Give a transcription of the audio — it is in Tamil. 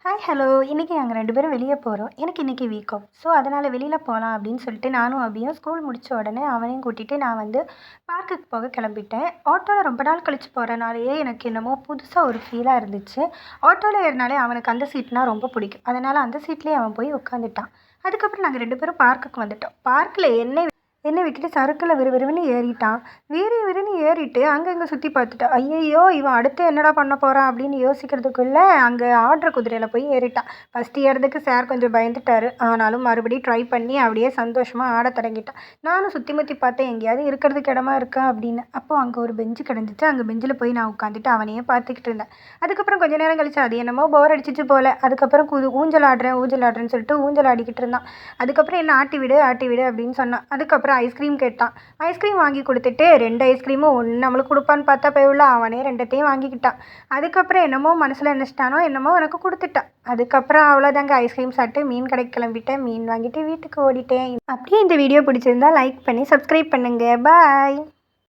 ஹாய் ஹலோ இன்றைக்கி நாங்கள் 2 பேரும் வெளியே போகிறோம். எனக்கு இன்றைக்கி வீக் ஆஃப். ஸோ அதனால் வெளியில் போகலாம் அப்படின்னு சொல்லிட்டு நானும் அபியும் ஸ்கூல் முடித்த உடனே அவனையும் கூட்டிகிட்டு நான் வந்து பார்க்குக்கு போக கிளம்பிட்டேன். ஆட்டோவில் ரொம்ப நாள் கழித்து போகிறனாலேயே எனக்கு என்னமோ புதுசாக ஒரு ஃபீலாக இருந்துச்சு. ஆட்டோவில் ஏறினாலே அவனுக்கு அந்த சீட்னால் ரொம்ப பிடிக்கும். அதனால் அந்த சீட்லேயே அவன் போய் உட்காந்துட்டான். அதுக்கப்புறம் நாங்கள் 2 பேரும் பார்க்குக்கு வந்துட்டோம். பார்க்கில் என்னை விட்டுட்டு சறுக்கில் விறுவிறுன்னு ஏறிட்டான். விறுவிறுன்னு ஏறிட்டு அங்கங்கே சுற்றி பார்த்துட்டான். ஐயையோ, இவன் அடுத்து என்னடா பண்ண போகிறான் அப்படின்னு யோசிக்கிறதுக்குள்ளே அங்கே ஆடுற குதிரையில் போய் ஏறிட்டான். ஃபஸ்ட்டு ஏறதுக்கு சார் கொஞ்சம் பயந்துட்டார். ஆனாலும் மறுபடியும் ட்ரை பண்ணி அப்படியே சந்தோஷமாக ஆட தொடங்கிட்டான். நானும் சுற்றி முற்றி பார்த்தேன், எங்கேயாவது இருக்கிறதுக்கு இடமா இருக்கா அப்படின்னு. அப்போது அங்கே ஒரு பெஞ்சு கிடந்துச்சு. அங்கே பெஞ்சில் போய் நான் உட்காந்துட்டு அவனையே பார்த்துக்கிட்டு இருந்தேன். அதுக்கப்புறம் கொஞ்சம் நேரம் கழிச்சு அது என்னமோ போர் அடிச்சிச்சு போல். அதுக்கப்புறம் ஊஞ்சல் ஆடுறேன்னு சொல்லிட்டு ஊஞ்சல் ஆடிக்கிட்டு இருந்தான். அதுக்கப்புறம் என்ன ஆட்டி விடு அப்படின்னு சொன்னான். அதுக்கப்புறம் ஐஸ்கிரீம் கேட்டான். ஐஸ்கிரீம் வாங்கி கொடுத்துட்டு 2 ஐஸ்கிரீமும் ஒன்று நம்மளுக்கு கொடுப்பான்னு பார்த்தா போயுள்ள அவனே 2த்தையும் வாங்கிக்கிட்டான். அதுக்கப்புறம் என்னமோ மனசில் நினச்சிட்டானோ என்னமோ எனக்கு கொடுத்துட்டான். அதுக்கப்புறம் அவ்வளோதாங்க, ஐஸ்கிரீம் சாப்பிட்டு மீன் கடைக்கு கிளம்பிட்டேன். மீன் வாங்கிட்டு வீட்டுக்கு ஓடிட்டேன். அப்படியே இந்த வீடியோ பிடிச்சிருந்தா லைக் பண்ணி சப்ஸ்கிரைப் பண்ணுங்கள். பாய்.